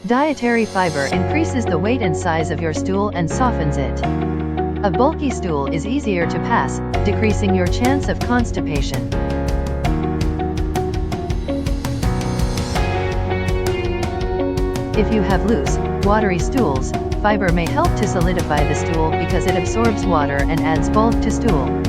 Dietary fiber increases the weight and size of your stool and softens it. A bulky stool is easier to pass, decreasing your chance of constipation. If you have loose, watery stools, fiber may help to solidify the stool because it absorbs water and adds bulk to stool.